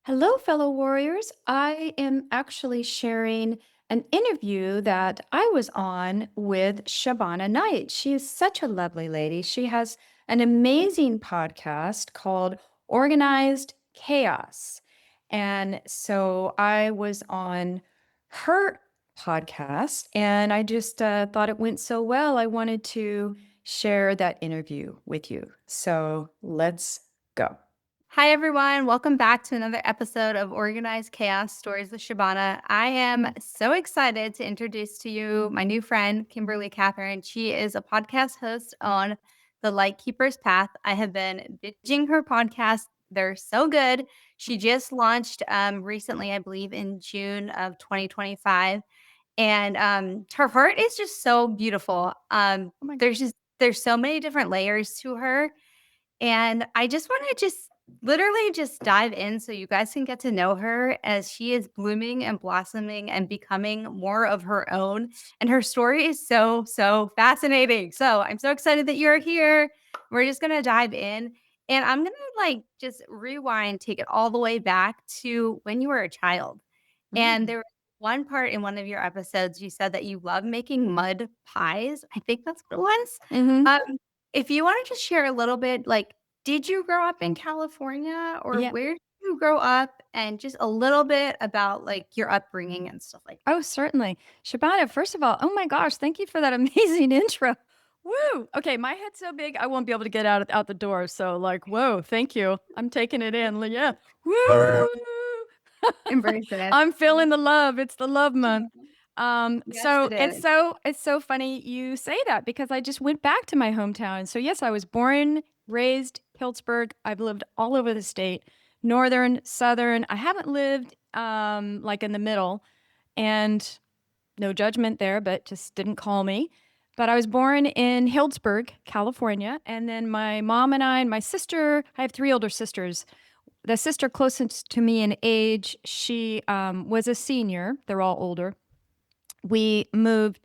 Hello, fellow warriors. I am actually sharing an interview that I was on with Shabana Knight. She is such a lovely lady. She has an amazing podcast called Organized Chaos. And so I was on her podcast and I just thought it went so well. I wanted to share that interview with you. So let's go. Hi, everyone. Welcome back to another episode of Organized Chaos Stories with Shabana. I am so excited to introduce to you my new friend, Kimberly Catherine. She is a podcast host on the Lightkeeper's Path. I have been binging her podcast. They're so good. She just launched recently, I believe, in June of 2025. And her heart is just so beautiful. Oh my There's so many different layers to her, and I just want to literally just dive in so you guys can get to know her as she is blooming and blossoming and becoming more of her own. And her story is so fascinating. So I'm so excited that you're here. We're just going to dive in. And I'm going to just rewind, take it all the way back to when you were a child. And God. there was one part in one of your episodes, you said that you love making mud pies. I think that's what it was. Mm-hmm. Um, if you want to just share a little bit, did you grow up in California or Yeah. where did you grow up? And just a little bit about your upbringing and stuff like Oh, certainly. Shabana, first of all, oh my gosh, thank you for that amazing intro. Woo. Okay, my head's so big I won't be able to get out the door. So whoa, thank you. I'm taking it in. Yeah. Woo. that. Embrace it. I'm feeling the love. It's the love month. Yes, So it it's is. so funny you say that because I just went back to my hometown. So yes, I was born, raised Hillsburg. I've lived all over the state, northern, southern. I haven't lived like in the middle, and no judgment there, but just didn't call me. But I was born in Hillsburg, California, and then my mom and I and my sister. I have three older sisters. The sister closest to me in age, she was a senior. They're all older. We moved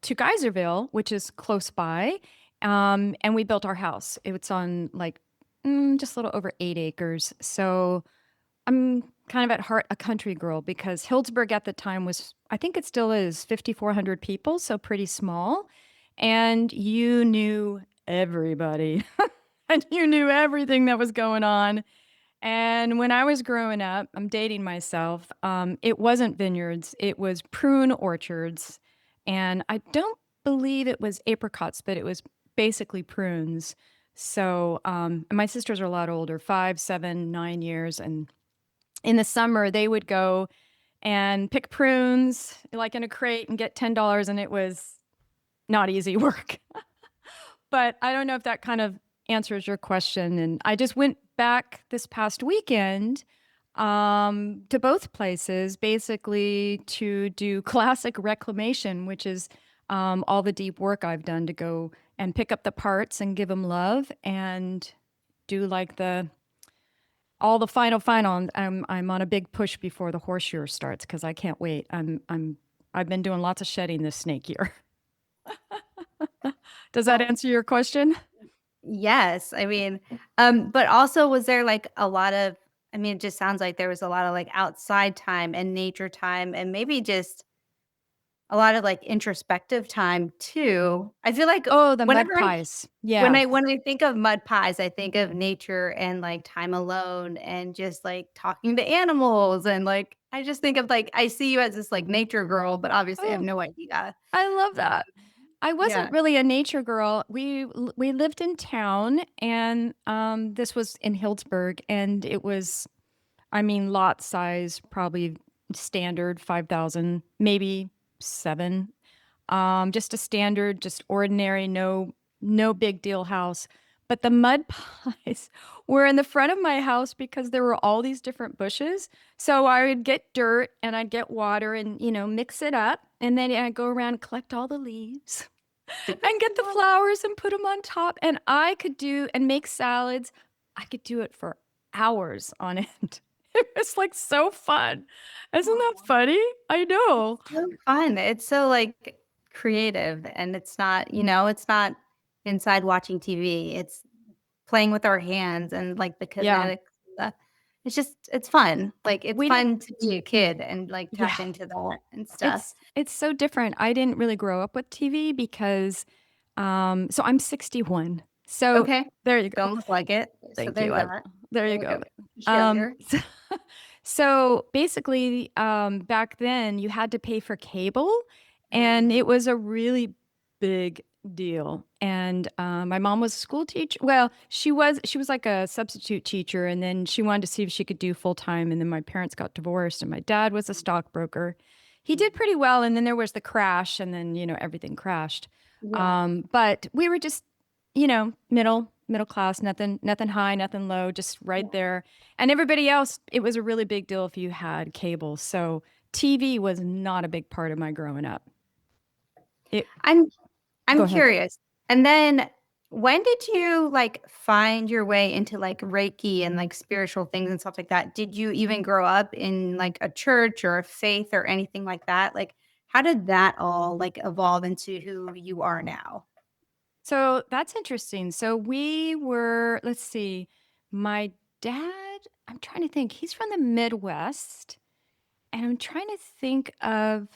to Geyserville, which is close by, and we built our house. It's on just a little over 8 acres. So I'm kind of at heart a country girl because Hillsburg at the time was, I think it still is, 5,400 people, so pretty small. And you knew everybody, and you knew everything that was going on. And when I was growing up, I'm dating myself, it wasn't vineyards, it was prune orchards. And I don't believe it was apricots, but it was basically prunes. So, and my sisters are a lot older, 5, 7, 9 years. And in the summer, they would go and pick prunes like in a crate and get $10, and it was not easy work. But I don't know if that kind of answers your question. And I just went back this past weekend to both places, basically to do classic reclamation, which is all the deep work I've done to go and pick up the parts and give them love and do like the all the final. And I'm on a big push before the horse year starts because I can't wait. I've been doing lots of shedding this snake year. Does that Well, answer your question? yes. I mean, but also was there a lot of, I mean, it just sounds like there was a lot of outside time and nature time and maybe just a lot of introspective time too. I feel like Oh, the mud whenever I pies. Yeah. when I think of mud pies, I think of nature and time alone and just talking to animals and I just think of I see you as this nature girl, but obviously I have Oh, no idea. I love that. I wasn't Yeah. really a nature girl. We lived in town, and this was in Hillsburg, and it was, I mean, lot size, probably standard 5,000, maybe seven. Just a standard, just ordinary, no big deal house. But the mud pies were in the front of my house because there were all these different bushes. So I would get dirt and I'd get water and, mix it up. And then I'd go around and collect all the leaves and get the flowers and put them on top. And I could do and make salads. I could do it for hours on end. It was like so fun. Isn't that funny? I know. So fun. It's so creative and it's not, it's not inside watching TV. It's playing with our hands and the Yeah. kinetic stuff. it's fun. Like, it's We did, fun to be a kid and, like, tap yeah. into that and stuff. It's so different. I didn't really grow up with TV because, so I'm 61. So Okay. there you go. Don't look like it. So Thank there's you. that. There you There we go. go. She's younger. So, so basically, back then you had to pay for cable, and Mm, it was a really big deal. And my mom was a school teacher. Well, she was like a substitute teacher, and then she wanted to see if she could do full time. And then my parents got divorced, and my dad was a stockbroker. He did pretty well, and then there was the crash, and then everything crashed. yeah. But we were just middle class, nothing high, nothing low, just right Yeah. there. And everybody else, it was a really big deal if you had cable. So TV was not a big part of my growing up. It I'm Go I'm ahead. curious. And then when did you like find your way into like Reiki and like spiritual things and stuff like that? Did you even grow up in like a church or a faith or anything like that? Like how did that all like evolve into who you are now? So that's interesting. So we were, let's see, my dad, I'm trying to think, he's from the Midwest. And I'm trying to think of,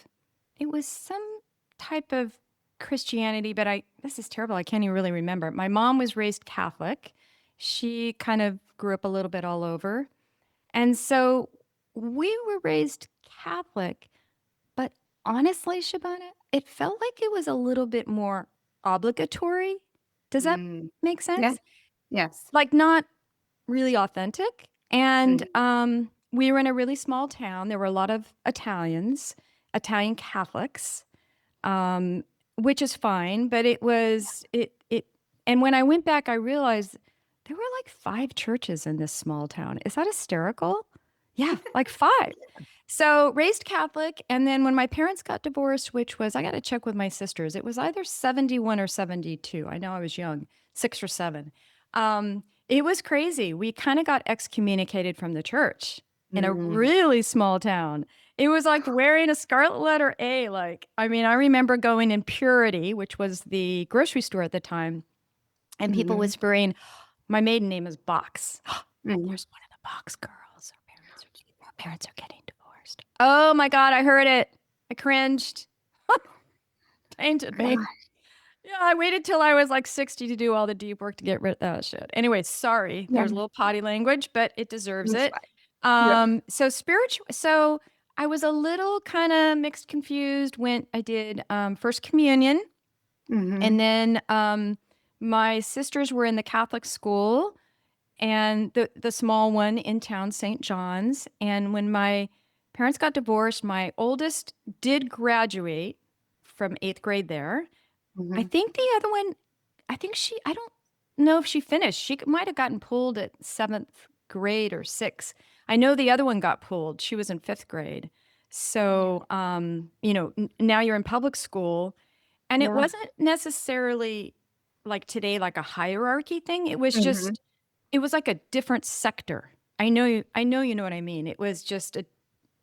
it was some type of Christianity, but this is terrible. I can't even really remember. My mom was raised Catholic. She kind of grew up a little bit all over. And so we were raised Catholic, but honestly, Shabana, it felt like it was a little bit more obligatory. Does that Mm, make yeah. sense? Yes. Like not really authentic. And Mhm. we were in a really small town. There were a lot of Italian Catholics, um, which is fine. But it was it. And when I went back, I realized there were like 5 churches in this small town. Is that hysterical? Yeah, like 5. So raised Catholic, and then when my parents got divorced, which was I got to check with my sisters, it was either 71 or 72. I know I was young, 6 or 7. It was crazy. We kind of got excommunicated from the church in a Mm, really small town. It was like wearing a scarlet letter A. Like, I mean, I remember going in Purity, which was the grocery store at the time, and people mhm, whispering, my maiden name is Box. mhm. There's one of the Box girls. Her parents are getting divorced. Oh my God, I heard it. I cringed. Tainted me. Yeah, I waited till I was like 60 to do all the deep work to get rid of that shit. Anyway, sorry. Yeah. There's a little potty language, but it deserves That's it. fine. Yeah. So I was a little kind of mixed confused when I did First Communion. And Mhm, then my sisters were in the Catholic school and the small one in town, St. John's. And when my parents got divorced, my oldest did graduate from 8th grade there. I mhm. think the other one, I don't know if she finished. She might have gotten pulled at 7th grade or 6th. I know the other one got pulled. She was in 5th grade. Yeah. So, now you're in public school. And it Yeah. wasn't necessarily like today, like a hierarchy thing. Mhm. It was like a different sector. I know you know what I mean. It was just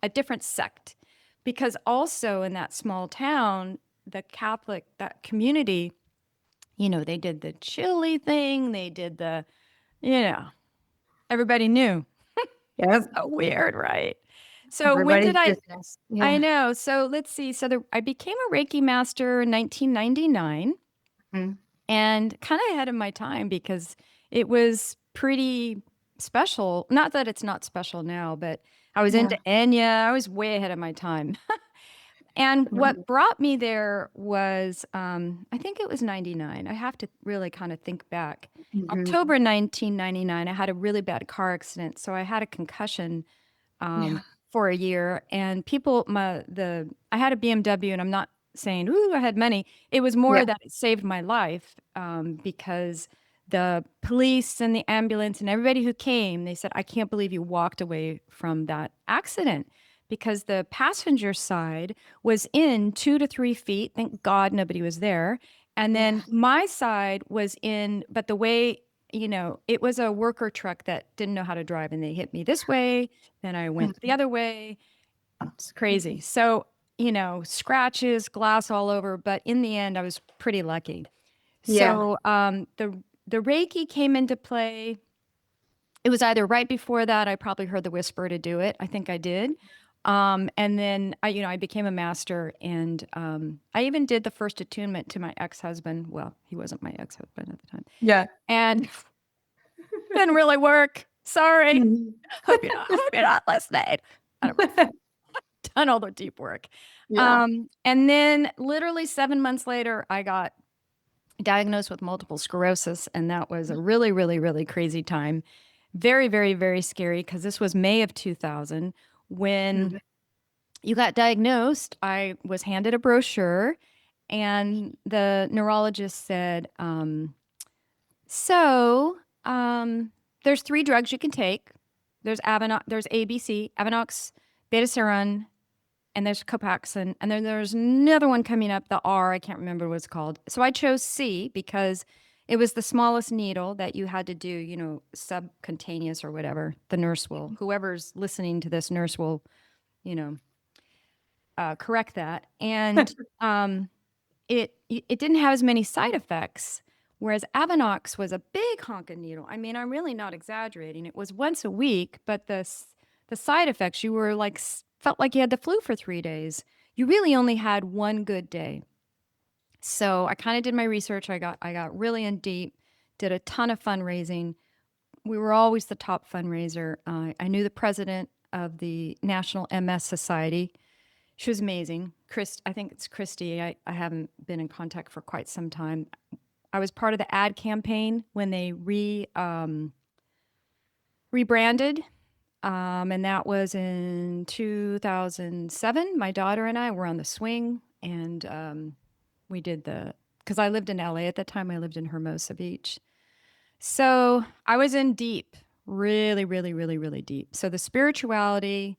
a different sect. Because also in that small town, the Catholic, that community, they did the chili thing. They did you know, everybody knew. Yes. So weird, right? So when did Everybody's I? business. I Yeah. know. So let's see. I became a Reiki master in 1999 Mhm. and kind of ahead of my time because it was pretty special. Not that it's not special now, but I was into Yeah. Enya. I was way ahead of my time. And Mhm. what brought me there was, I think it was 99. I have to really kind of think back. Mhm. October 1999, I had a really bad car accident. So I had a concussion Yeah. for a year. And I had a BMW, and I'm not saying, ooh, I had money. It was more Yeah. that it saved my life because the police and the ambulance and everybody who came, they said, I can't believe you walked away from that accident because the passenger side was in 2 to 3 feet. Thank God nobody was there. And Yeah. then my side was in, but the way, it was a worker truck that didn't know how to drive and they hit me this way. Then I went the Mhm. other way. It's crazy. Mhm. So, scratches, glass all over. But in the end, I was pretty lucky. Yeah. So the Reiki came into play. It was either right before that, I probably heard the whisper to do it. I think I did. And then I became a master, and I even did the first attunement to my ex-husband. Well, he wasn't my ex-husband at the time, Yeah. and didn't really work. Sorry. Mhm. Hope you're not listening. I don't know. Done all the deep work. Yeah. And then literally 7 months later, I got diagnosed with multiple sclerosis, and that was a really, really, really crazy time. Very, very, very scary, because this was May of 2000. When Mhm. you got diagnosed, I was handed a brochure, and the neurologist said, so there's 3 drugs you can take. There's there's ABC, Avonox, Betaseron, and there's Copaxone, and then there's another one coming up, the R, I can't remember what it's called. So I chose C because it was the smallest needle that you had to do, subcutaneous or whatever. The nurse will, whoever's listening to this nurse will, you know, correct that. And it didn't have as many side effects, whereas Avonox was a big honking needle. I mean, I'm really not exaggerating. It was once a week, but the side effects, you were like felt like you had the flu for 3 days. You really only had one good day. So I kind of did my research. I got really in deep, did a ton of fundraising. We were always the top fundraiser. I knew the president of the National MS Society. She was amazing. I think it's Christy. I haven't been in contact for quite some time. I was part of the ad campaign when they rebranded, and that was in 2007. My daughter and I were on the swing, and we did because I lived in LA at the time. I lived in Hermosa Beach. So I was in deep, really, really, really, really deep. So the spirituality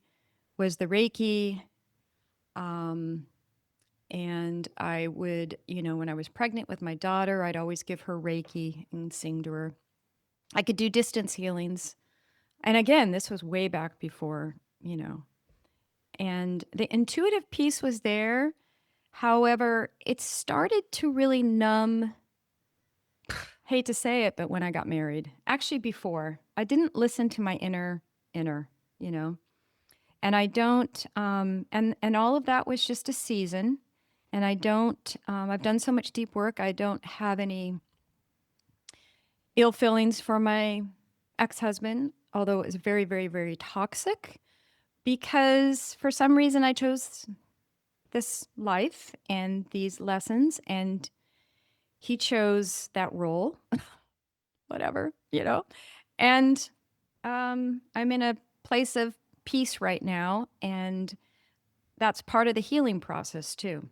was the Reiki. And I would, when I was pregnant with my daughter, I'd always give her Reiki and sing to her. I could do distance healings. And again, this was way back before, and the intuitive piece was there. However, it started to really numb, hate to say it, but when I got married, actually before, I didn't listen to my inner, you know, and I don't, and all of that was just a season. And I don't, I've done so much deep work. I don't have any ill feelings for my ex-husband, although it was very, very, very toxic, because for some reason I chose this life and these lessons, and he chose that role, whatever, And I'm in a place of peace right now, and that's part of the healing process too.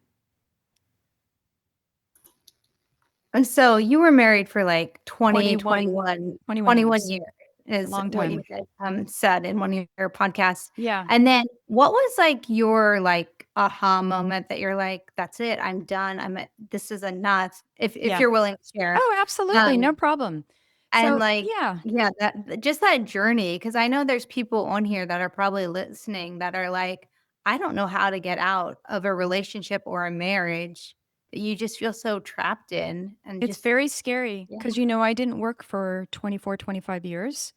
And so you were married for like 20, 21, 21, 21 21 years. years A is long what you time. had said in one of your podcasts. Yeah. And then what was like your like aha moment that you're like, that's it, I'm done. This is enough. If Yeah. you're willing to share. Oh, absolutely. No problem. And So, like, yeah, yeah, that journey, because I know there's people on here that are probably listening that are like, I don't know how to get out of a relationship or a marriage that you just feel so trapped in and it's just, very scary yeah. because, I didn't work for 24, 25 years.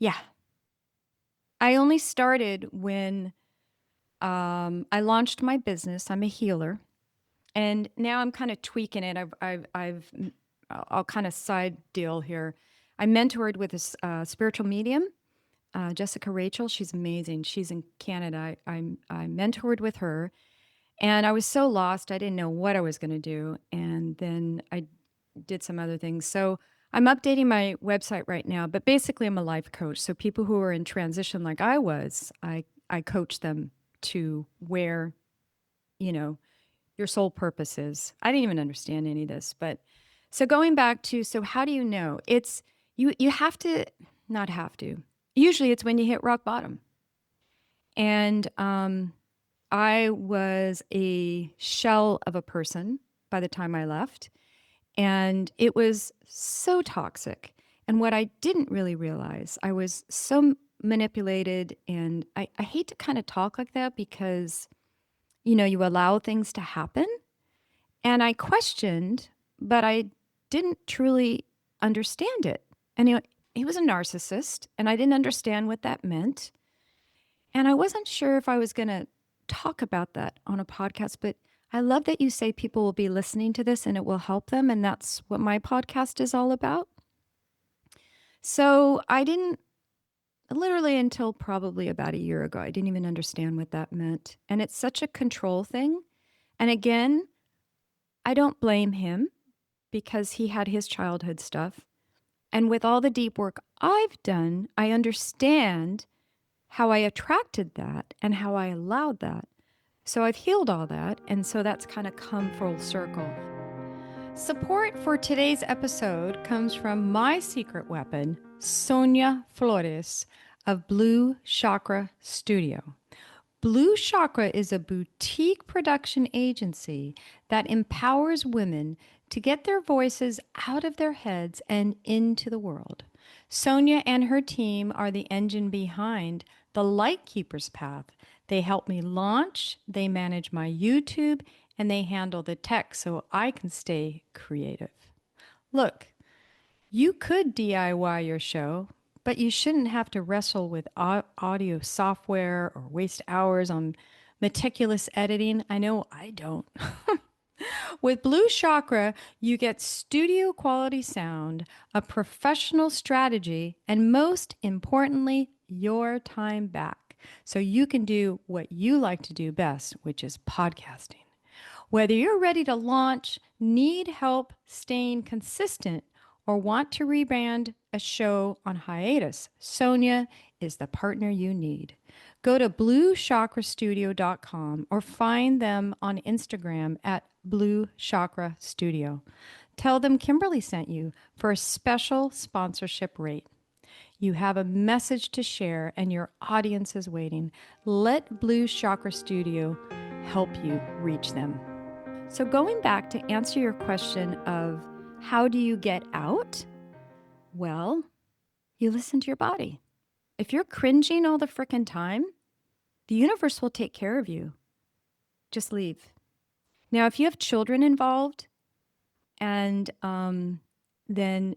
Yeah. I only started when I launched my business. I'm a healer. And now I'm kind of tweaking it. I'll kind of side deal here. I mentored with a spiritual medium, Jessica Rachel. She's amazing. She's in Canada. I mentored with her, and I was so lost. I didn't know what I was going to do. And then I did some other things. So I'm updating my website right now. But basically, I'm a life coach. So people who are in transition like I was, I coach them to where, you know, your sole purpose is. I didn't even understand any of this, but so going back to, so how do you know? It's you have to, not have to. Usually it's when you hit rock bottom. And I was a shell of a person by the time I left, and it was so toxic. And what I didn't really realize, I was so manipulated, and I hate to kind of talk like that because you allow things to happen. And I questioned, but I didn't truly understand it. And he was a narcissist, and I didn't understand what that meant. And I wasn't sure if I was going to talk about that on a podcast, but I love that you say people will be listening to this and it will help them. And that's what my podcast is all about. So I didn't, literally until probably about a year ago, I didn't even understand what that meant. And it's such a control thing. And again, I don't blame him because he had his childhood stuff. And with all the deep work I've done, I understand how I attracted that and how I allowed that. So I've healed all that. And so that's kind of come full circle. Support for today's episode comes from my secret weapon, Sonia Flores of Blue Chakra Studio. Blue Chakra is a boutique production agency that empowers women to get their voices out of their heads and into the world. Sonia and her team are the engine behind the Lightkeeper's path. They help me launch, they manage my YouTube, and they handle the tech so I can stay creative. Look, you could DIY your show, but you shouldn't have to wrestle with audio software or waste hours on meticulous editing. I know I don't. With Blue Chakra, you get studio quality sound, a professional strategy, and most importantly, your time back. So you can do what you like to do best, which is podcasting. Whether you're ready to launch, need help staying consistent, or want to rebrand a show on hiatus, Sonia is the partner you need. Go to bluechakrastudio.com or find them on Instagram at Blue Chakra Studio. Tell them Kimberly sent you for a special sponsorship rate. You have a message to share and your audience is waiting. Let Blue Chakra Studio help you reach them. So going back to answer your question of how do you get out? Well, you listen to your body. If you're cringing all the frickin' time, the universe will take care of you. Just leave. Now, if you have children involved, and then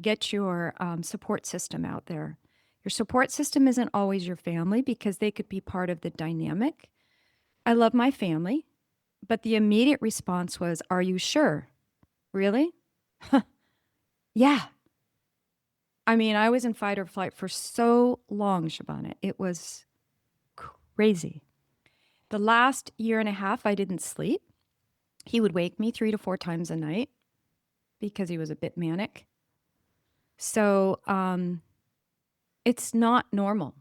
get your support system out there. Your support system isn't always your family because they could be part of the dynamic. I love my family, but the immediate response was, "Are you sure? Really?" Yeah. I mean, I was in fight or flight for so long, Shabana. It was crazy. The last year and a half, I didn't sleep. He would wake me 3 to 4 times a night because he was a bit manic. So it's not normal.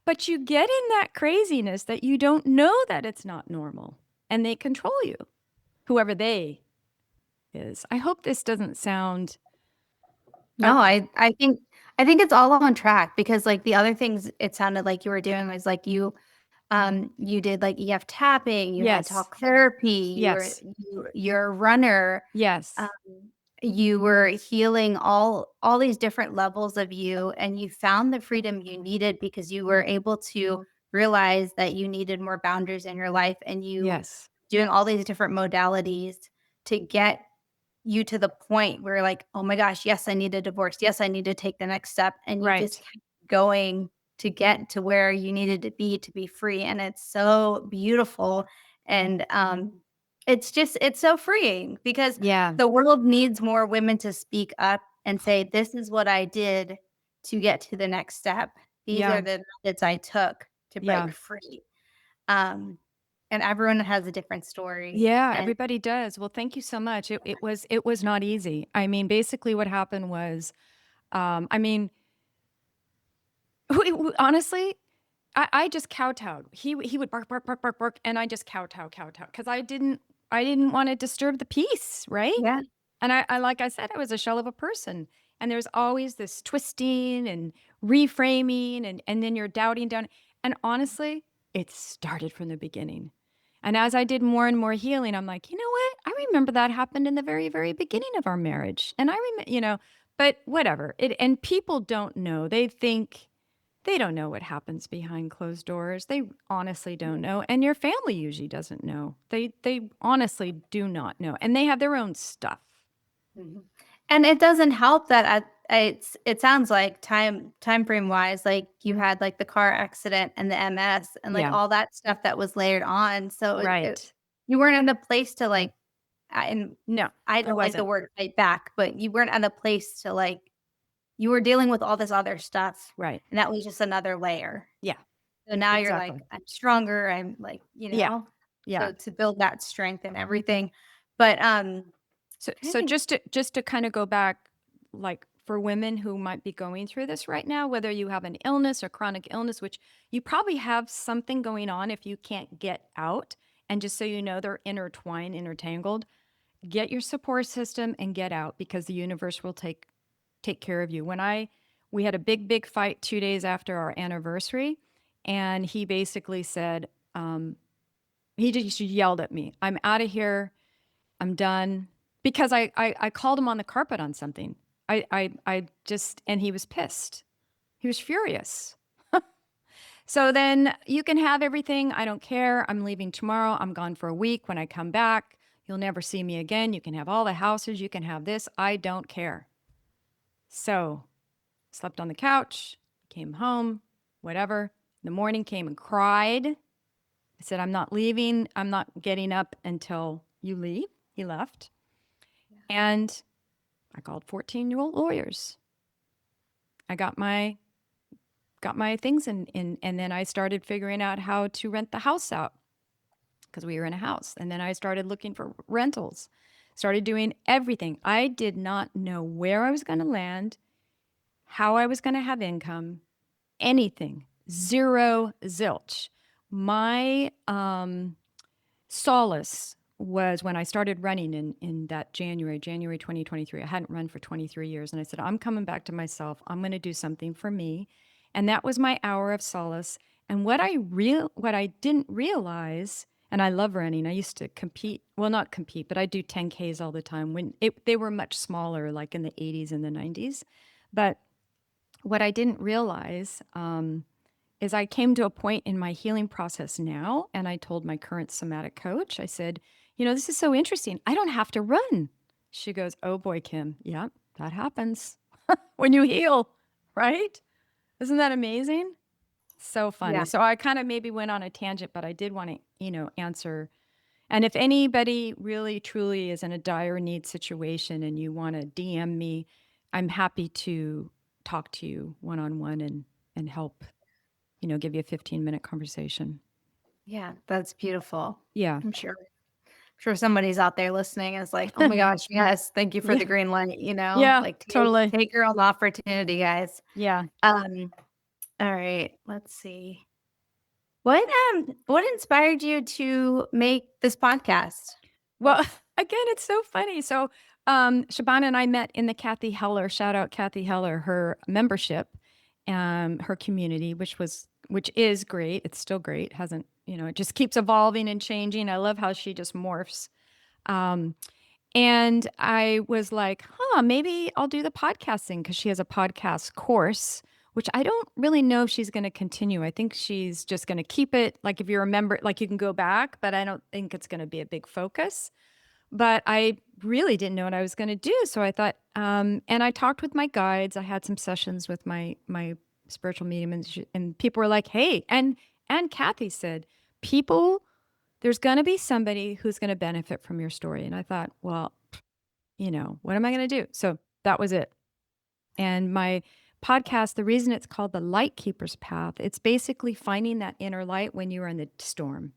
But you get in that craziness that you don't know that it's not normal. And they control you, whoever they is. I hope this doesn't sound No, okay. I think it's all on track because like the other things it sounded like you were doing was like you did like EF tapping, you had Yes. talk therapy, Yes. you're a runner, Yes. um, you were healing all these different levels of you, and you found the freedom you needed because you were able to realize that you needed more boundaries in your life, and you Yes. doing all these different modalities to get you to the point where like, "Oh my gosh, yes, I need a divorce. Yes, I need to take the next step." And you just Right. kept going to get to where you needed to be free. And it's so beautiful. And it's so freeing because Yeah. the world needs more women to speak up and say, "This is what I did to get to the next step. These are Yeah. the methods I took to Yeah. break free." Um, and everyone has a different story. Yeah, And everybody does. Well, thank you so much. It was not easy. I mean, basically what happened was, I mean, honestly, I just kowtowed. He would bark, bark, bark, bark, bark, and I just kowtow, because I didn't want to disturb the peace, right? yeah, And I like I said, I was a shell of a person, and there's always this twisting and reframing, and then you're doubting down. And honestly, it started from the beginning. And as I did more and more healing, I'm like, you know what? I remember that happened in the very, very beginning of our marriage, and I remember, but whatever. And people don't know. They don't know what happens behind closed doors. They honestly don't know. And your family usually doesn't know. They honestly do not know. And they have their own stuff. Mhm. And it doesn't help that it sounds like time frame wise, like you had like the car accident and the MS and like Yeah, all that stuff that was layered on. So right. you weren't in a place to like, and No, I I don't like the wasn't. word fight back, but you weren't at a place to like, you were dealing with all this other stuff, Right. and that was just another layer. Yeah, So now you're like, exactly. I'm stronger. I'm like, Yeah, yeah. so to build that strength and everything. But trying So to think, just to kind of go back, like for women who might be going through this right now, whether you have an illness or chronic illness, which you probably have something going on if you can't get out, and just so you know, they're intertwined, intertangled. Get your support system and get out because the universe will take care of you. We had a big fight 2 days after our anniversary, and he basically said, he just yelled at me, "I'm out of here. I'm done," because I called him on the carpet on something. I just, and he was pissed. He was furious. So then you can have everything. I don't care. I'm leaving tomorrow. I'm gone for a week. When I come back, you'll never see me again. You can have all the houses. You can have this. I don't care. So slept on the couch, came home, whatever. In the morning came and cried. I said, I'm not leaving. I'm not getting up until you leave. He left. And I called 14-year-old lawyers. I got my things in, and then I started figuring out how to rent the house out because we were in a house. And then I started looking for rentals, started doing everything. I did not know where I was going to land, how I was going to have income, anything. Zero zilch. My solace was when I started running in that January 2023. I hadn't run for 23 years. And I said, I'm coming back to myself. I'm going to do something for me. And that was my hour of solace. And what I didn't realize, and I love running. I used to compete, well, not compete, but I do 10Ks all the time when they were much smaller, like in the 80s and the 90s. But what I didn't realize is I came to a point in my healing process now, and I told my current somatic coach, I said, this is so interesting. I don't have to run. She goes, oh boy, Kim. Yeah, that happens when you heal, right? Isn't that amazing? So funny. yeah. So I kind of maybe went on a tangent, but I did want to, answer. And if anybody really truly is in a dire need situation and you want to DM me, I'm happy to talk to you one on one and help, give you a 15-minute conversation. Yeah, that's beautiful. Yeah. I'm sure somebody's out there listening is like, "Oh my gosh, yes, thank you for Yeah. the green light," Yeah, Like totally. take your own opportunity, guys. Yeah. Um, all right, let's see. What inspired you to make this podcast? Well, again, it's so funny. So, Shabana and I met in the Kathy Heller, shout out Kathy Heller, her membership, her community, which is great. It's still great. Hasn't, it just keeps evolving and changing. I love how she just morphs. Um, and I was like, maybe I'll do the podcasting because she has a podcast course, which I don't really know if she's going to continue. I think she's just going to keep it. Like if you remember, like you can go back, but I don't think it's going to be a big focus. But I really didn't know what I was going to do. So I thought, and I talked with my guides. I had some sessions with my spiritual medium, and people were like, hey, and Kathy said, people, there's going to be somebody who's going to benefit from your story. And I thought, well, what am I going to do? So that was it. And my podcast, the reason it's called the Lightkeeper's Path, it's basically finding that inner light when you are in the storm.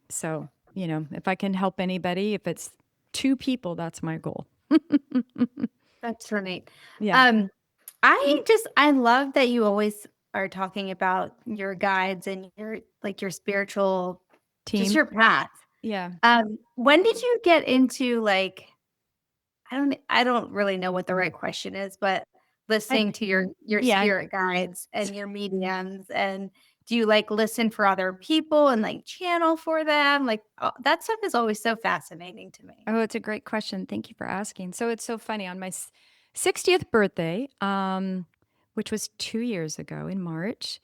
So, if I can help anybody, if it's two people, that's my goal. That's so neat. Yeah. Um, I love that you always are talking about your guides and your spiritual, just Team. your path. Yeah. When did you get into like, I don't really know what the right question is, but I, listening to your yeah. spirit guides and your mediums, and do you like listen for other people and like channel for them? Like that stuff is always so fascinating to me. Oh, it's a great question. Thank you for asking. So it's so funny. On my 60th birthday, which was 2 years ago in March,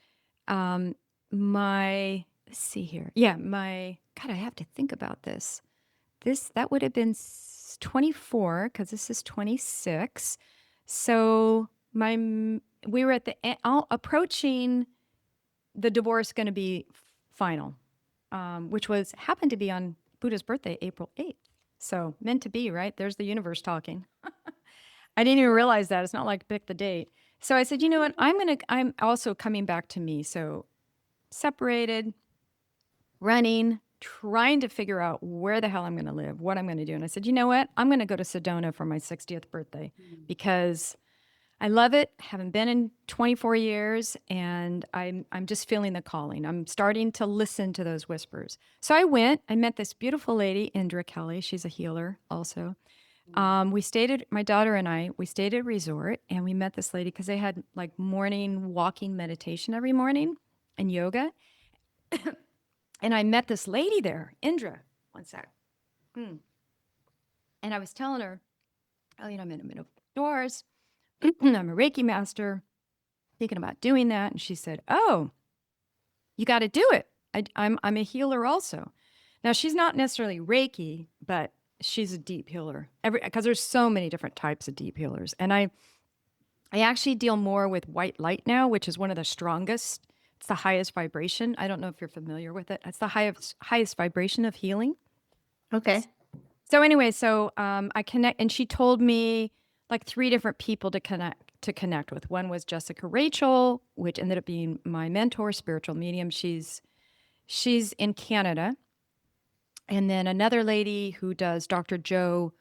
um, let's see here. Yeah, God, I have to think about this. That would have been 24 because this is 26. So we were at the approaching the divorce going to be final, which happened to be on Buddha's birthday, April 8th. So meant to be, right? There's the universe talking. I didn't even realize that. It's not like pick the date. So I said, you know what? I'm also coming back to me. So separated, running, trying to figure out where the hell I'm going to live, what I'm going to do. And I said, you know what? I'm going to go to Sedona for my 60th birthday because I love it. Haven't been in 24 years, and I'm just feeling the calling. I'm starting to listen to those whispers. So I went. I met this beautiful lady, Indra Kelly. She's a healer also. My daughter and I, we stayed at a resort, and we met this lady because they had like morning walking meditation every morning and yoga. And I met this lady there, Indra. One sec. And I was telling her, oh, I'm in the middle of doors. I'm a Reiki Master, thinking about doing that. And she said, oh, you got to do it. I'm a healer also. Now, she's not necessarily Reiki, but she's a deep healer. Because there's so many different types of deep healers. And I actually deal more with white light now, which is one of the strongest. It's the highest vibration. I don't know if you're familiar with it. It's the highest vibration of healing. Okay. So anyway, I connect, and she told me like 3 different people to connect with. One was Jessica Rachel, which ended up being my mentor, spiritual medium. She's in Canada. And then another lady who does Dr. Joe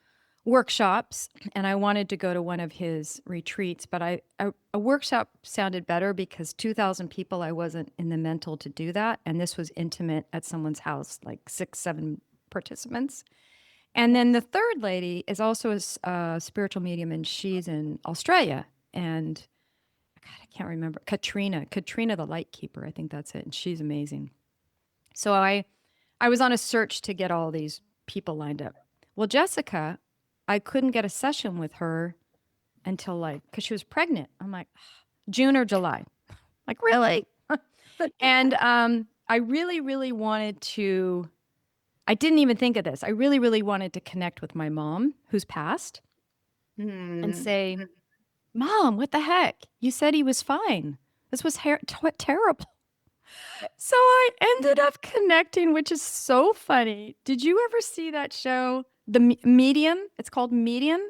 workshops, and I wanted to go to one of his retreats, but a workshop sounded better because 2,000 people, I wasn't in the mental to do that. And this was intimate at someone's house, like 6, 7 participants. And then the third lady is also a spiritual medium, and she's in Australia. And God, I can't remember. Katrina the Lightkeeper, I think that's it. And she's amazing. So I was on a search to get all these people lined up. Well, Jessica, I couldn't get a session with her until because she was pregnant. I'm like, June or July. Like, really? And I really, really wanted to. I didn't even think of this. I really, really wanted to connect with my mom, who's passed, and say, Mom, what the heck? You said he was fine. This was terrible. So I ended up connecting, which is so funny. Did you ever see that show, The Medium? It's called Medium.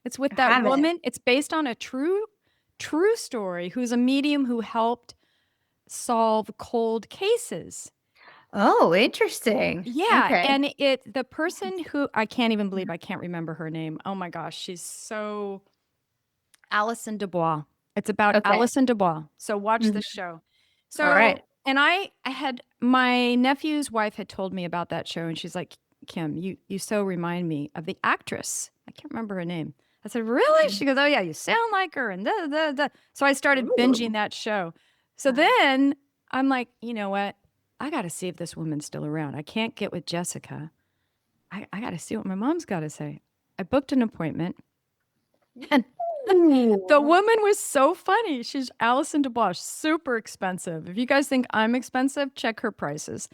It's with that woman. It's based on a true story who's a medium who helped solve cold cases. Oh, interesting. Yeah. Okay. And the person who, I can't even believe I can't remember her name. Oh my gosh. She's so Alison Dubois. It's about Alison Dubois. So watch this show. So, all right. And I had, my nephew's wife had told me about that show, and she's like, Kim, you so remind me of the actress. I can't remember her name. I said, really? She goes, oh yeah, you sound like her. And da, da, da. So I started binging that show. So then I'm like, you know what? I got to see if this woman's still around. I can't get with Jessica. I got to see what my mom's got to say. I booked an appointment. And the woman was so funny. She's Alison Dubois, super expensive. If you guys think I'm expensive, check her prices.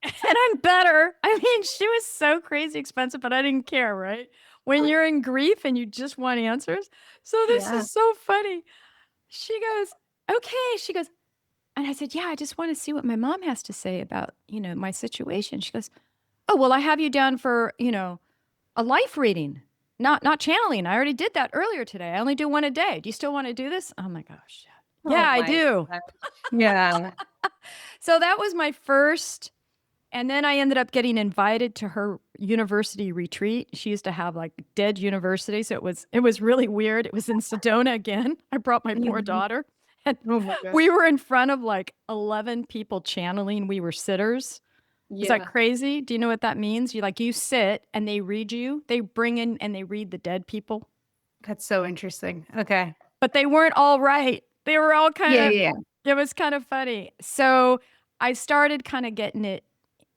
And I'm better. I mean, she was so crazy expensive, but I didn't care, right? When you're in grief and you just want answers. So this is so funny. She goes, okay. She goes, and I said, yeah, I just want to see what my mom has to say about, my situation. She goes, oh, well, I have you down for, a life reading. Not channeling. I already did that earlier today. I only do one a day. Do you still want to do this? I'm like, oh, shit. Yeah, I do. Yeah. So that was my first. And then I ended up getting invited to her university retreat. She used to have like dead university. So it was really weird. It was in Sedona again. I brought my poor daughter. And we were in front of like 11 people channeling. We were sitters. Is that crazy? Do you know what that means? You sit and they read you. They bring in and they read the dead people. That's so interesting. Okay. But they weren't all right. They were all kind of, yeah. It was kind of funny. So I started kind of getting it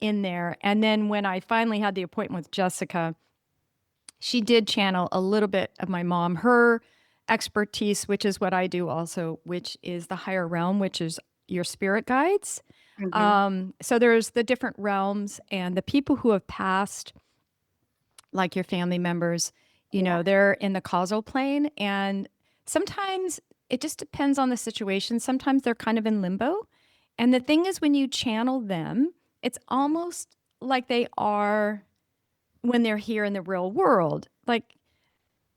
in there. And then when I finally had the appointment with Jessica, she did channel a little bit of my mom, her expertise, which is what I do also, which is the higher realm, which is your spirit guides. So there's the different realms, and the people who have passed like your family members, Yeah. they're in the causal plane. And sometimes it just depends on the situation. Sometimes they're kind of in limbo. And the thing is, when you channel them, it's almost like they are when they're here in the real world. Like,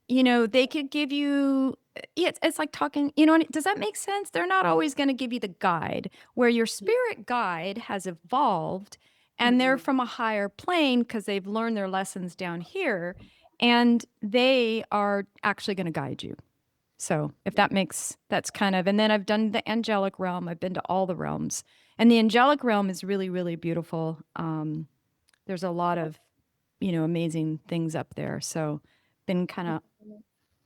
they could give you, yeah, it's like talking, does that make sense? They're not always going to give you the guide, where your spirit guide has evolved and they're Mhm. from a higher plane because they've learned their lessons down here and they are actually going to guide you. So if that's kind of, and then I've done the angelic realm. I've been to all the realms, and the angelic realm is really, really beautiful. There's a lot of, amazing things up there. So been kind of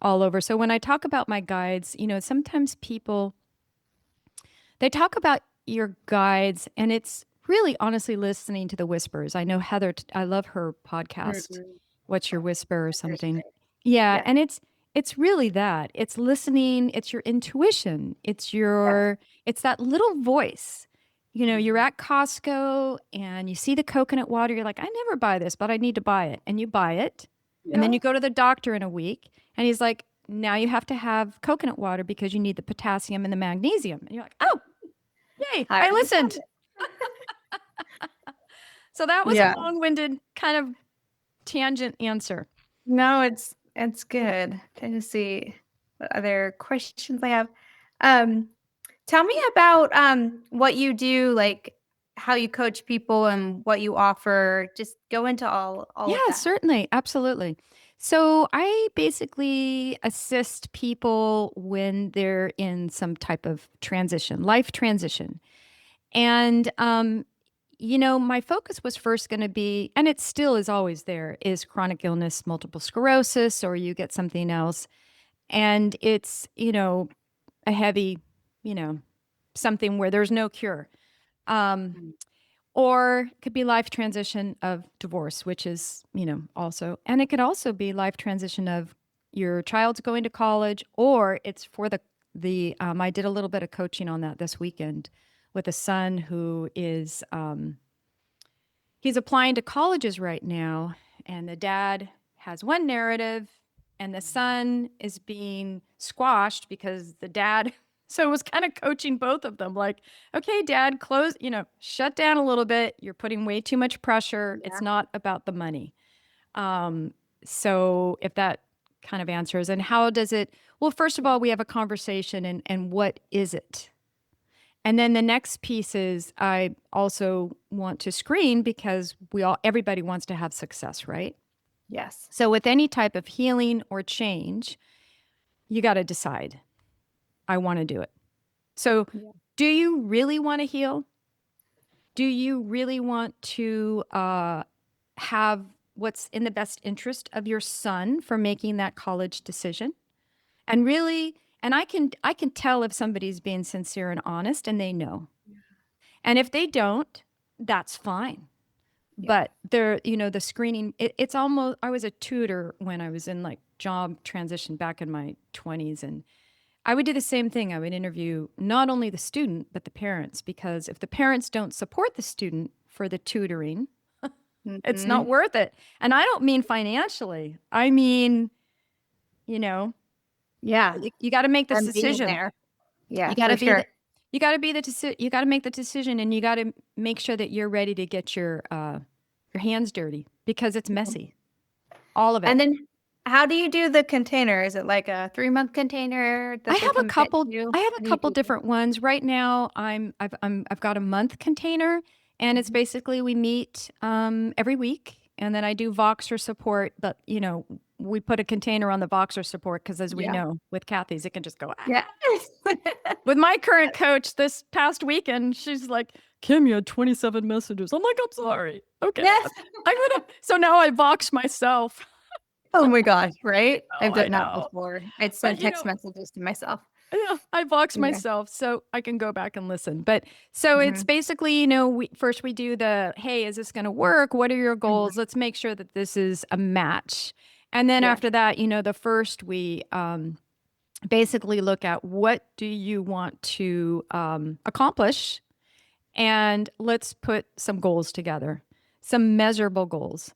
all over. So when I talk about my guides, sometimes people they talk about your guides and it's really honestly listening to the whispers. I know Heather, I love her podcast, Mhm. What's Your Whisper or That's something. great. Yeah, Yes. and it's really that. It's listening, it's your intuition. Yes. It's that little voice. You're Mhm. at Costco and you see the coconut water, you're like, "I never buy this, but I need to buy it." And you buy it. And then Yeah. you go to the doctor in a week and he's like, "Now you have to have coconut water because you need the potassium and the magnesium." And you're like, "Oh, yay, I I already got listened." it. So that was a Yeah. long-winded kind of tangent answer. No, it's good. Trying to see what other questions I have. Um, Tell me about what you do, like how you coach people and what you offer. Just go into all Yeah, of that. certainly. Absolutely. So I basically assist people when they're in some type of transition, life transition. And, my focus was first going to be, and it still is always there, is chronic illness, multiple sclerosis, or you get something else. And it's, a heavy, you know, something where there's no cure. Um, Mm. or it could be life transition of divorce, which is, also, and it could also be life transition of your child's going to college, or it's for I did a little bit of coaching on that this weekend with a son who is, he's applying to colleges right now, and the dad has one narrative, and the son is being squashed because the dad. So it was kind of coaching both of them, like, okay, dad, shut down a little bit. You're putting way too much pressure. It's Yeah. not about the money. Um, so if that kind of answers, and how does it? Well, first of all, we have a conversation, and what is it? And then the next piece is I also want to screen because everybody wants to have success, right? Yes. So with any type of healing or change, you got to decide, I want to do it. So Yeah. do you really want to heal? Do you really want to have what's in the best interest of your son for making that college decision? And really, and I can tell if somebody's being sincere and honest and they know. And if they don't, that's fine. Yeah. But the screening, it's almost, I was a tutor when I was in like job transition back in my 20s. And I would do the same thing. I would interview not only the student, but the parents, because if the parents don't support the student for the tutoring, it's not Mhm. worth it. And I don't mean financially. I mean, you know, Yeah. you got to make this Them being decision. there. You Yeah, got for to be sure. the, you got to be you got to make the decision, and you got to make sure that you're ready to get your hands dirty because it's Mhm. messy. All of And it. then how do you do the container? Is it like a 3-month container that they commit to? I have How a do you couple do that? different ones. Right now I've got a month container, and it's Mhm. basically we meet every week, and then I do Voxer support, but we put a container on the Voxer support because, as we Yeah. know, with Kathy's it can just go. Yeah. With my current coach this past weekend, she's like, "Kim, you had 27 messages." I'm like, "I'm sorry. Okay. Yes. I'm gonna." So now I Vox myself. Oh my gosh, right? I've I done that know. before. I'd But send text messages to myself. yeah, I Vox Yeah. myself so I can go back and listen. But so it's Mhm. basically, we do the, hey, is this going to work? What are your Mhm. goals? Let's make sure that this is a match. And then Yeah. after that, the first we basically look at what do you want to accomplish, and let's put some goals together, some measurable goals.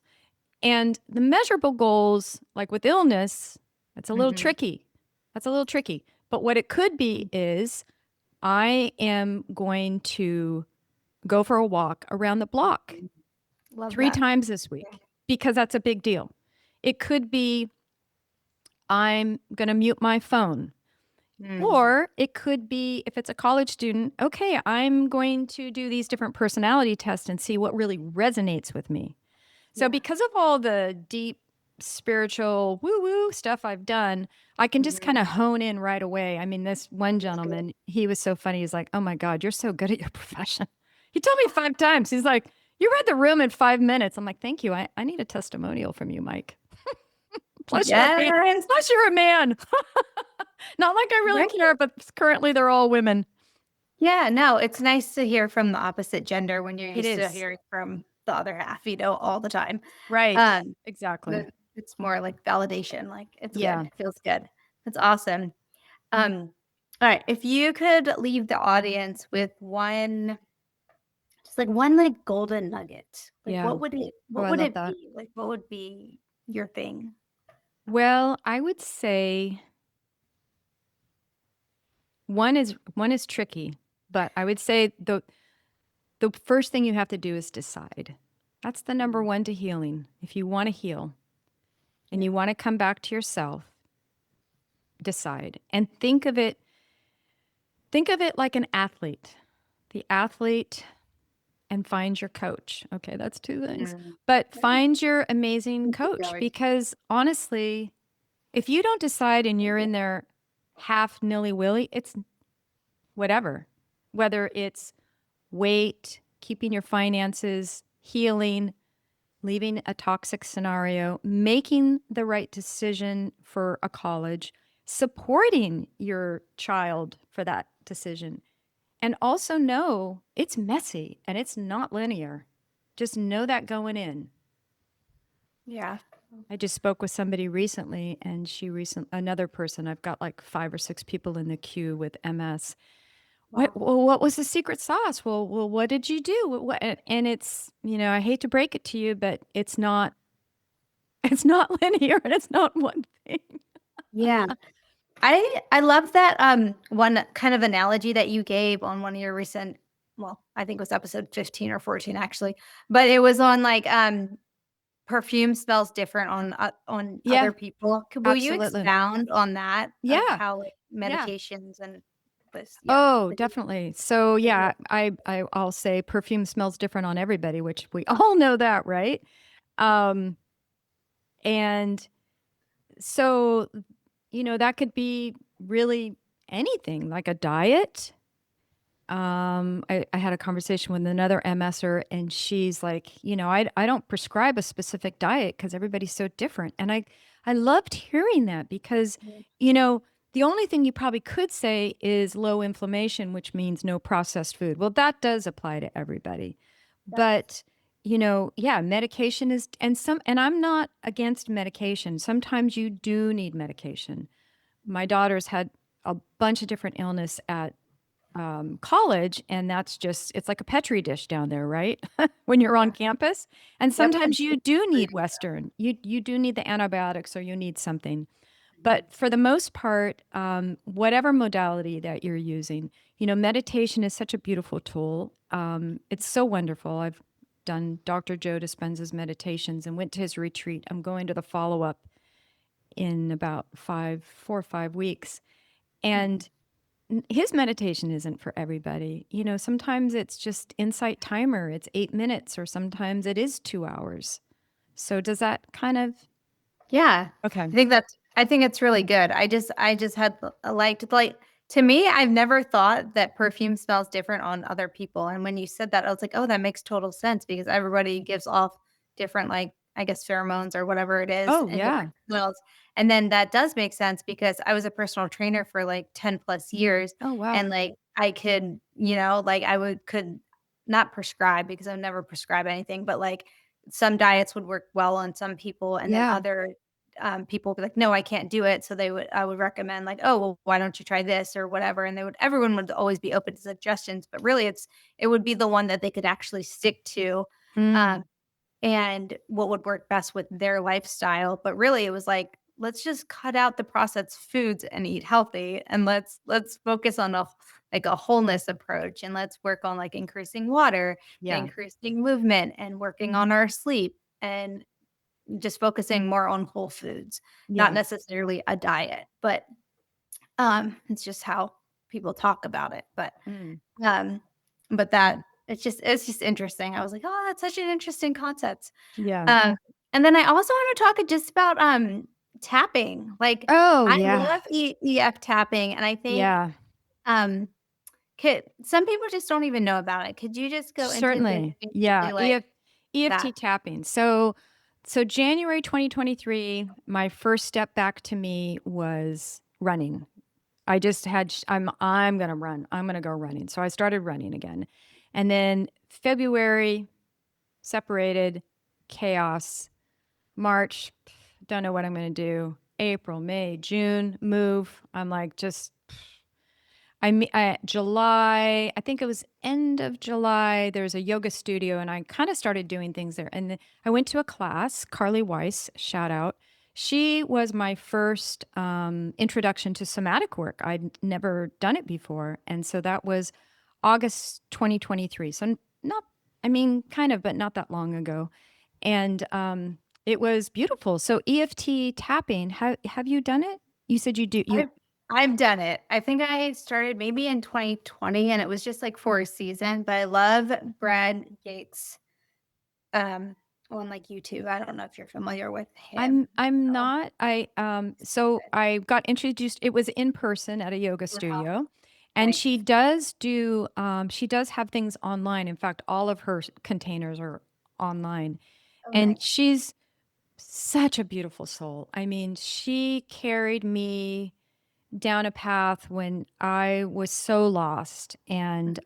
And the measurable goals, like with illness, that's a little Mhm. tricky. That's a little tricky. But what it could be is I am going to go for a walk around the block Love 3 that. times this week because that's a big deal. It could be I'm going to mute my phone. Mm. Or it could be, if it's a college student, okay, I'm going to do these different personality tests and see what really resonates with me. So, Yeah. because of all the deep spiritual woo woo stuff I've done, I can just kind Mhm. of hone in right away. I mean, this one That's good. gentleman, he was so funny. He's like, "Oh my God, you're so good at your profession." He told me 5 times. He's like, "You read the room in 5 minutes." I'm like, "Thank you. I need a testimonial from you, Mike." Plus, you're a man. Yes. Plus, you're a man. Not like I really Right. care, but currently they're all women. Yeah, no, it's nice to hear from the opposite gender when you're It used to is. hearing from the other half, all the time. Right. Um, Exactly. but it's more like validation, like, it's good, Yeah. it feels good. That's awesome. Alright, if you could leave the audience with one just, like, one, like, golden nugget, like, Yeah. Oh, what I would love it that. be? Like, what would be your thing? Well, I would say one is tricky, but I would say the first thing you have to do is decide. That's the number Mm, one to healing. If you want to heal and yeah. you want to come back to yourself, decide. And think of it like an athlete. The athlete and find your coach. Okay, that's 2 things. Mm. But Yeah, find your amazing keep coach going. because honestly, if you don't decide and you're in there half nilly-willy, it's whatever. Whether it's weight, keeping your finances, healing, leaving a toxic scenario, making the right decision for a college, supporting your child for that decision. And also know it's messy and it's not linear. Just know that going in. Yeah. I just spoke with somebody recently and another person, I've got like 5 or 6 people in the queue with MS. Wow. What was the secret sauce? Well, what did you do? And it's, I hate to break it to you, but it's not it's not linear and it's not one thing. Yeah. I love that, one kind of analogy that you gave on one of your recent well, I think it was episode 15 or 14 actually, but it was on, like, perfume smells different on Yeah, other people. Will you absolutely. expound on that of Yeah. how, like, Yeah. meditations and this yeah, Oh, with definitely. So with yeah, you? I'll say perfume smells different on everybody, which we all know that, right? Um, and so, that could be really anything, like a diet. I had a conversation with another MSer, and she's like, I don't prescribe a specific diet because everybody's so different. And I loved hearing that because, Mhm. you know, the only thing you probably could say is low inflammation, which means no processed food. Well, that does apply to everybody. Yes. But, yeah, medication and I'm not against medication. Sometimes you do need medication. My daughter's had a bunch of different illness at college, and it's like a petri dish down there, right? When you're on Yeah. campus, and Yep, and sometimes you sleep do need breathing. Western. You do need the antibiotics, or you need something. Mhm. But for the most part, whatever modality that you're using, meditation is such a beautiful tool. It's so wonderful. I've done Dr. Joe Dispenza's meditations and went to his retreat. I'm going to the follow up in about 4 or 5 weeks, Mhm. and his meditation isn't for everybody. Sometimes it's just insight timer, it's 8 minutes, or sometimes it is 2 hours. So does that kind of, Yeah. okay. I think it's really good. I just had liked like to me, I've never thought that perfume smells different on other people. And when you said that, I was like, oh, that makes total sense because everybody gives off different, like, I guess pheromones or whatever it is Oh, and different yeah. smells. And then that does make sense because I was a personal trainer for like 10 plus years. Oh, wow. And like I could, like could not prescribe because I've never prescribed anything, but like some diets would work well on some people and then Yeah. other people would be like, "No, I can't do it." So I would recommend like, "Oh, well, why don't you try this or whatever?" And everyone would always be open to suggestions, but really it would be the one that they could actually stick to. Mm. and what would work best with their lifestyle. But really it was like, let's just cut out the processed foods and eat healthy, and let's focus on a wholeness approach, and let's work on like increasing water and Yeah. increasing movement and working on our sleep and just focusing more on whole foods, not Yeah. necessarily a diet, but it's just how people talk about it. Mm. Um, but that it's just interesting. I was like, oh, that's such an interesting concept. Yeah. Um, and then I also want to talk just about tapping. Like Oh, I yeah. love EF tapping, and I think Yeah. um some people just don't even know about it. Could you just go into Certainly. Yeah. basically like that? EFT tapping. So January 2023, my first step back to me was running. I just had I'm going to run. I'm going to go running. So I started running again. And then February separated, chaos. March, don't know what I'm going to do. April, May, June, move. I'm like just July, I think it was end of July, there's a yoga studio and I kind of started doing things there. And I went to a class, Carly Weiss, shout out. She was my first introduction to somatic work. I'd never done it before. And so that was August 2023. So not, I mean, kind of, but not that long ago. And it was beautiful. So EFT tapping, have you done it? You said you do. You I've done it. I think I started maybe in 2020, and it was just like for a season, but I love Brad Yates on like YouTube. I don't know if you're familiar with him. I'm Oh, not. So I got introduced, it was in person at a yoga wow. studio. And Nice. she does have things online. In fact, all of her containers are online. Oh, And nice. she's such a beautiful soul. I mean, she carried me down a path when I was so lost. And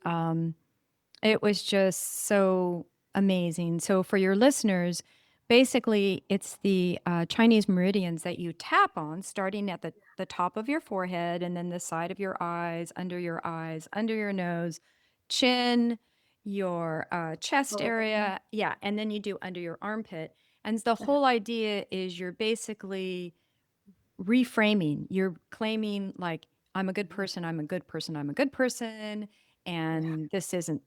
it was just so amazing. So, for your listeners, basically, it's the Chinese meridians that you tap on, starting at the top of your forehead and then the side of your eyes, under your nose, chin, your chest Oh, area. Yeah. And then you do under your armpit. And the whole idea is you're basically reframing. You're claiming like I'm a good person, I'm a good person, I'm a good person, yeah. and this isn't.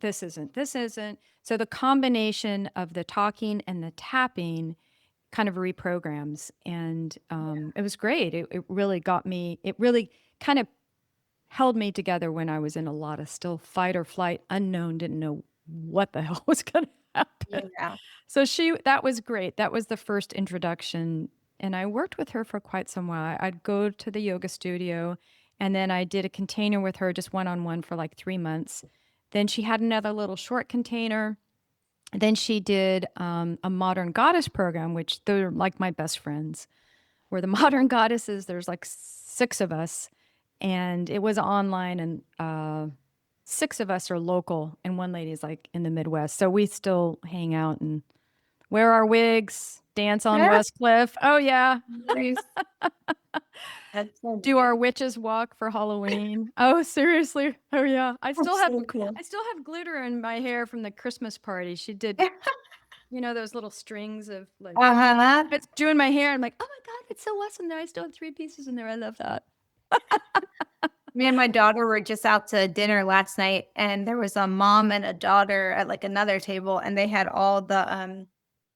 So the combination of the talking and the tapping kind of reprograms, and it was great. It really got me. It really kind of held me together when I was in a lot of still fight or flight, unknown, didn't know what the hell was going to happen. Yeah. So that was great. That was the first introduction. And I worked with her for quite some while. I'd go to the yoga studio and then I did a container with her, just one on one for like 3 months. Then she had another little short container. Then she did a modern goddess program, which they're like my best friends. We're the modern goddesses. There's like 6 of us. And it was online, and 6 of us are local, and one lady is like in the Midwest. So we still hang out and wear our wigs, dance on Yeah. West Cliff. Oh, yeah. Nice. That's so Do neat. our witches walk for Halloween. Oh, seriously. Oh, yeah. I still That's have so cool. I still have glitter in my hair from the Christmas party. She did, those little strings of like, Uh-huh. it's doing my hair. I'm like, oh my God, it's so awesome that I still have 3 pieces in there. I love that. Me and my daughter were just out to dinner last night, and there was a mom and a daughter at like another table, and they had all the I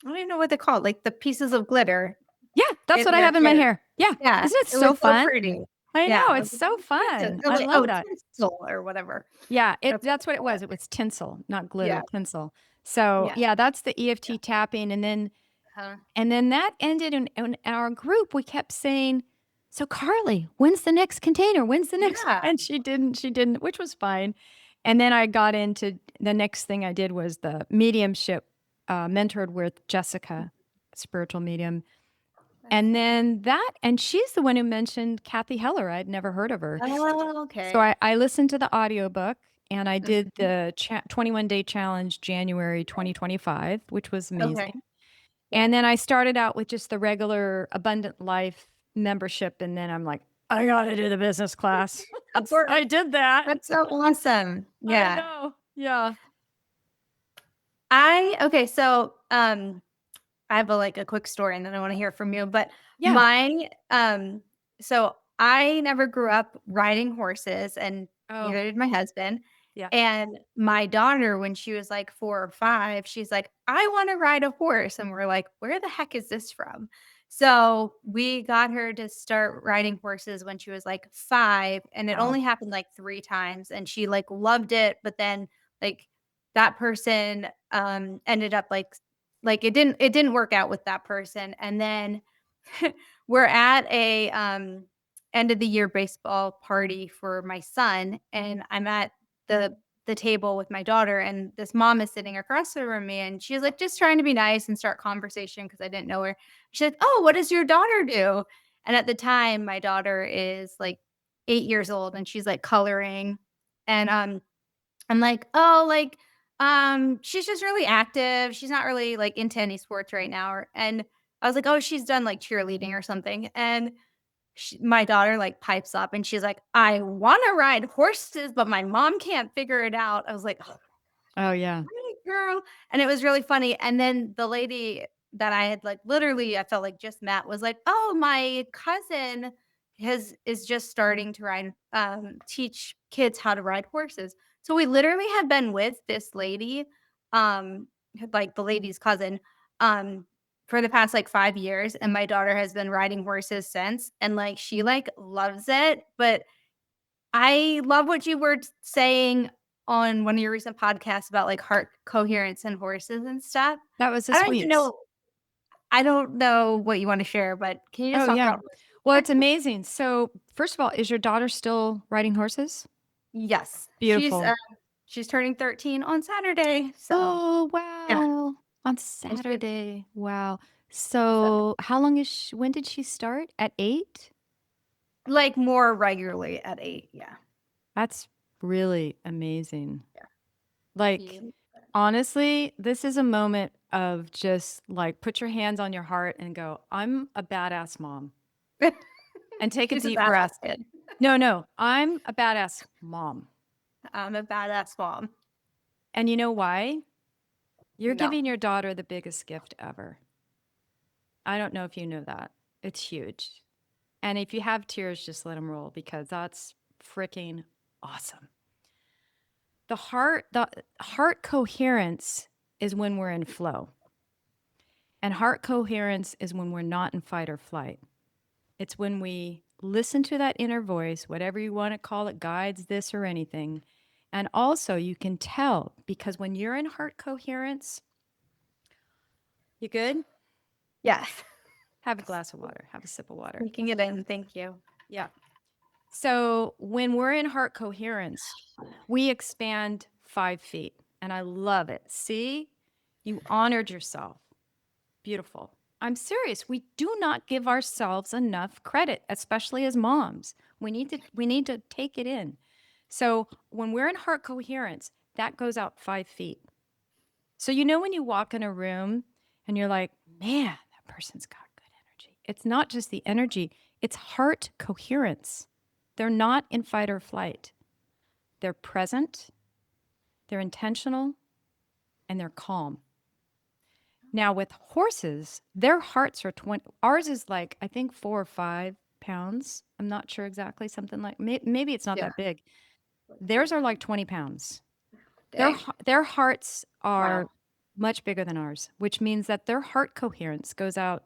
don't even know what they're called, like the pieces of glitter Yeah, that's in what I their have in my hair. hair. Yeah. Yeah, Isn't it it was so so fun? pretty. I Yeah, know. I It's was like, so "What is it?" fun. They're I like, love "Oh, that. tinsel or whatever." Yeah, That's what that's what they it call was. it. It was tinsel, not glitter, Yeah, tinsel. So yeah, yeah, that's the yeah. EFT tapping. And then Uh-huh. that ended in our group. We kept saying, so Carly, when's the next container? When's the next? Yeah. And she didn't, which was fine. And then I got into the next thing I did was the mediumship, mentored with Jessica, spiritual medium. That's And so neat. then and she's the one who mentioned Kathy Heller. I'd never heard of her. Oh, So okay. I listened to the audiobook and I did Mhm. the 21-day challenge January 2025, which was Okay. amazing. Yeah. And then I started out with just the regular Abundant Life membership. And then I'm like, I got to do the business class. Of course. I did that. That's so awesome. I Yeah. know. Yeah. Okay, so, I have a quick story and then I want to hear from you. But Yeah. my so I never grew up riding horses and Oh, neither did my husband. yeah. And my daughter, when she was like 4 or 5, she's like, I want to ride a horse. And we're like, where the heck is this from? So we got her to start riding horses when she was like 5. And it Wow. only happened like 3 times. And she like loved it. But then like that person ended up like it didn't work out with that person. And then we're at a end of the year baseball party for my son, and I'm at the table with my daughter, and this mom is sitting across from me, and she's like just trying to be nice and start conversation because I didn't know her. She's like, "Oh, what does your daughter do?" And at the time, my daughter is like 8 years old, and she's like coloring, and I'm like, "Oh, like, she's just really active. She's not really, like, into any sports right now," and I was like, "Oh, she's done, like, cheerleading or something," and my daughter, like, pipes up, and she's like, "I wanna ride horses, but my mom can't figure it out." I was like, Oh, yeah. right, girl. And it was really funny. And then the lady that I had like literally I felt like just met was like, "Oh, my cousin is just starting to ride teach kids how to ride horses." So we literally have been with this lady um like the lady's cousin for the past like 5 years, and my daughter has been riding horses since, and like she like loves it. But I love what you were saying on one of your recent podcasts about, like, heart coherence and horses and stuff. That was the I don't even sweets. know I don't know what you wanna share, but can you just Oh, talk yeah. about Well, horses? it's amazing. So, first of all, is your daughter still riding horses? Yes. Beautiful. She's turning 13 on Saturday, so, Oh, yeah, wow. On and she's Saturday. Wow. so So, how long is when did she start? At 8? like, more regularly at 8, yeah, That's really amazing. yeah. Like, She honestly, this is a moment of just like put your hands on your heart and go, I'm a badass mom. And take a she's a deep badass breath. kid. No, no, I'm a badass mom. I'm a badass mom. And you know why? You're No. giving your daughter the biggest gift ever. I don't know if you know that. It's huge. And if you have tears, just let them roll because that's freaking awesome. The heart coherence is when we're in flow. And heart coherence is when we're not in fight or flight. It's when we listen to that inner voice, whatever you want to call it, guides, this or anything. And also, you can tell because when you're in heart coherence, you good? Yes. Have a glass of water, have a sip of water. Taking it in, thank you. Yeah. So, when we're in heart coherence, we expand 5 feet. And I love it. See, you honored yourself. Beautiful. I'm serious. We do not give ourselves enough credit, especially as moms. We need to take it in. So when we're in heart coherence, that goes out 5 feet. So you know when you walk in a room and you're like, man, that person's got good energy. It's not just the energy, it's heart coherence. They're not in fight or flight. They're present, they're intentional, and they're calm. Now with horses, their hearts are 20. Ours is like I think 4 or 5 pounds. I'm not sure exactly. Something like maybe it's not Yeah. that big. Theirs are like 20 pounds. Their Dang. their hearts are Wow. much bigger than ours, which means that their heart coherence goes out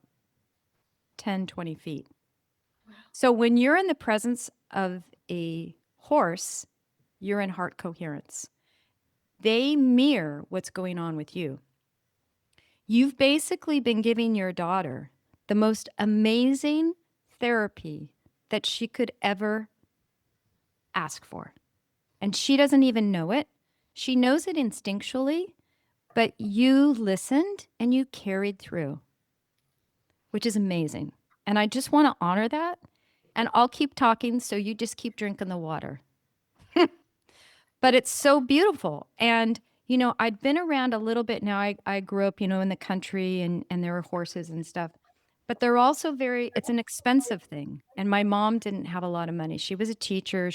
10, 20 feet. So when you're in the presence of a horse, you're in heart coherence. They mirror what's going on with you. You've basically been giving your daughter the most amazing therapy that she could ever ask for. And she doesn't even know it. She knows it instinctually, but you listened and you carried through, which is amazing. And I just want to honor that. And I'll keep talking, so you just keep drinking the water. But it's so beautiful. And, I'd been around a little bit now. I grew up, in the country and there were horses and stuff. But they're also it's an expensive thing. And my mom didn't have a lot of money. She was a teacher.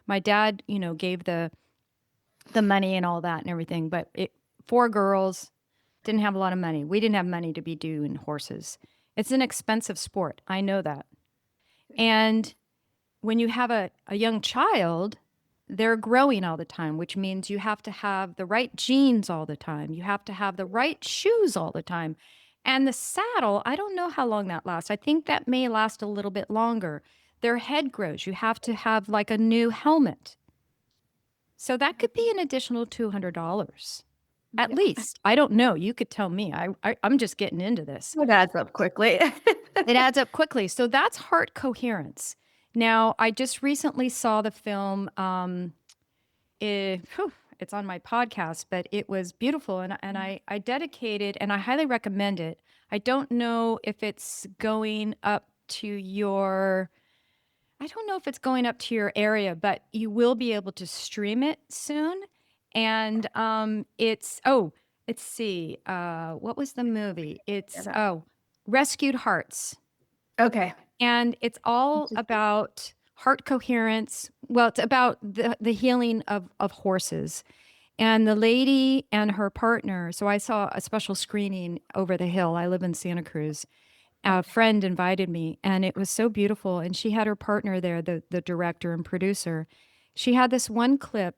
My dad, gave the money and all that and everything. But 4 girls. Didn't have a lot of money. We didn't have money to be doing horses. It's an expensive sport. I know that. And when you have a young child, they're growing all the time, which means you have to have the right jeans all the time. You have to have the right shoes all the time. And the saddle, I don't know how long that lasts. I think that may last a little bit longer. Their head grows. You have to have like a new helmet. So that could be an additional $200 at Yeah. least. I don't know. You could tell me. I'm just getting into this. It adds up quickly. It adds up quickly. So that's heart coherence. Now, I just recently saw the film. It's on my podcast, but it was beautiful. And I dedicated, and I highly recommend it. I don't know if it's going up to your, I don't know if it's going up to your area, but you will be able to stream it soon. And let's see, what was the movie? It's, Rescued Hearts. Okay. And it's all about heart coherence. Well, it's about the healing of horses. And the lady and her partner, so I saw a special screening over the hill. I live in Santa Cruz. A friend invited me, and it was so beautiful. And she had her partner there, the director and producer. She had this one clip,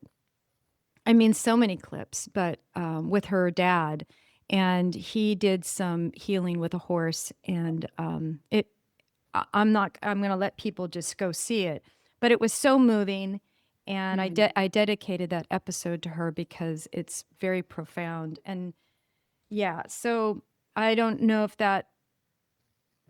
I mean, so many clips, but with her dad. And he did some healing with a horse. And I'm going to let people just go see it. But it was so moving. And I dedicated that episode to her because it's very profound. And yeah, so I don't know if that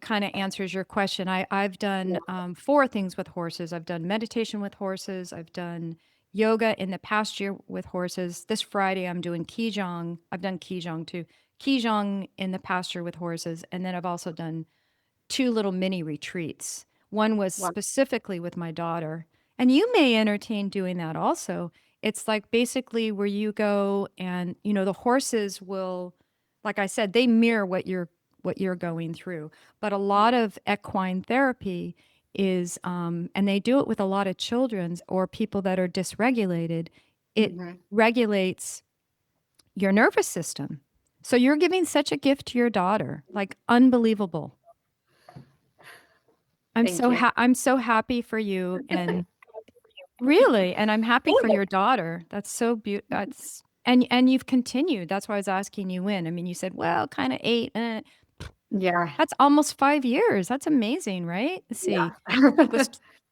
kind of answers your question. I've done 4 things with horses. I've done meditation with horses. I've done yoga in the past year with horses. This Friday, I'm doing Qigong. I've done Qigong too. Qigong in the pasture with horses. And then I've also done 2 little mini retreats. One was specifically with my daughter. And you may entertain doing that also. It's like basically where you go and, the horses will, like I said, they mirror what you're going through. But a lot of equine therapy is, and they do it with a lot of children or people that are dysregulated. It regulates your nervous system. So you're giving such a gift to your daughter, like unbelievable. I'm so happy for you, and really, and I'm happy for your daughter. That's so beautiful. And you've continued. That's why I was asking you when. I mean, you said, well, kind of 8. Yeah. That's almost 5 years. That's amazing, right? Let's see. Yeah.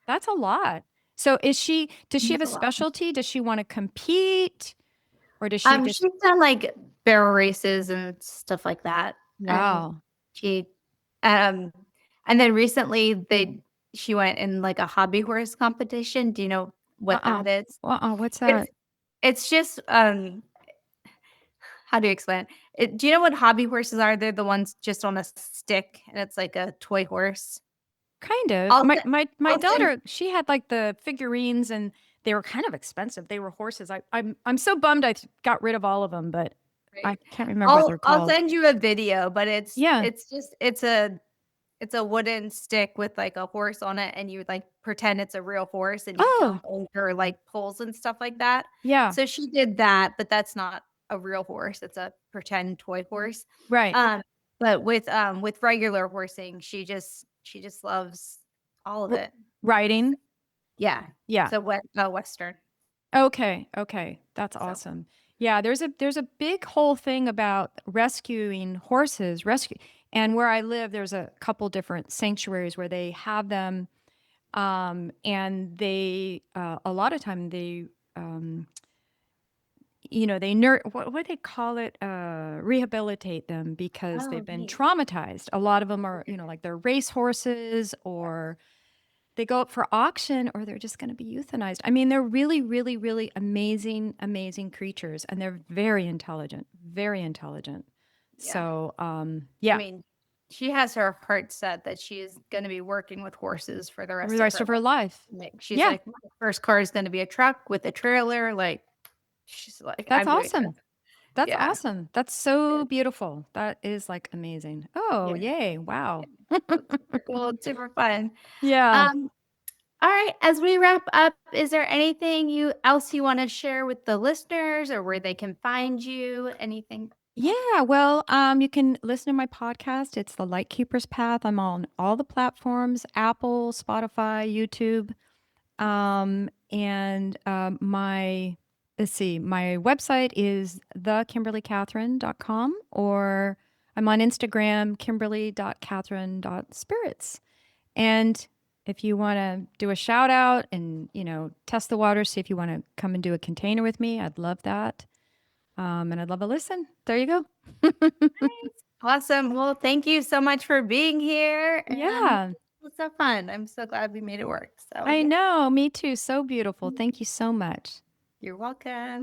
That's a lot. So does she have a That's a lot. specialty? Does she want to compete, or does she just, She's done like barrel races and stuff like that. And wow. she, and then recently she went in like a hobby horse competition. Do you know what that is? What's It's that? it's just how do you explain it? Do you know what hobby horses are? They're the ones just on a stick, and it's like a toy horse. Kind of. I'll My I'll send daughter, she had like the figurines, and they were kind of expensive. They were horses. I'm so bummed I got rid of all of them, but I can't remember what they're I'll called. send you a video, but Yeah. it's a wooden stick with like a horse on it, and you like pretend it's a real horse, and you Oh, jump over like poles and stuff like that. yeah. So she did that, but that's not a real horse. It's a pretend toy horse. Right. But with regular horsing, she just loves all of R- it. Riding. Yeah. Yeah. So Western. Okay. That's So awesome. Yeah, there's a big whole thing about rescuing horses, and where I live, there's a couple different sanctuaries where they have them, and they a lot of time they they what do they call it, rehabilitate them because they've been neat. traumatized. A lot of them are, like they're race horses, or they go up for auction, or they're just going to be euthanized. I mean, they're really, really, really amazing, amazing creatures, and they're very intelligent, very intelligent. Yeah. So, I yeah, mean, she has her heart set that she is going to be working with horses for the for rest the of rest her of her life. life. Like, she's Yeah, like, my first car is going to be a truck with a trailer. Like, she's like, that's I'm doing this. awesome. That's Yeah. awesome. That's so beautiful. That is like amazing. Oh, Yeah. yay. Wow. It's super cool. It's super fun. Yeah. Um, all right. As we wrap up, is there anything else you want to share with the listeners, or where they can find you? Anything? Yeah, well, you can listen to my podcast. It's the Lightkeeper's Path. I'm on all the platforms, Apple, Spotify, YouTube. And my let's see, my website is thekimberlycatherine.com, or I'm on Instagram, kimberly.catherine.spirits. And if you want to do a shout out and, test the water, see if you want to come and do a container with me, I'd love that. And I'd love a listen. There you go. Awesome. Well, thank you so much for being here. And Yeah, it was so fun. I'm so glad we made it work. So, I yeah, know. Me too. So beautiful. Thank you so much. you're welcome.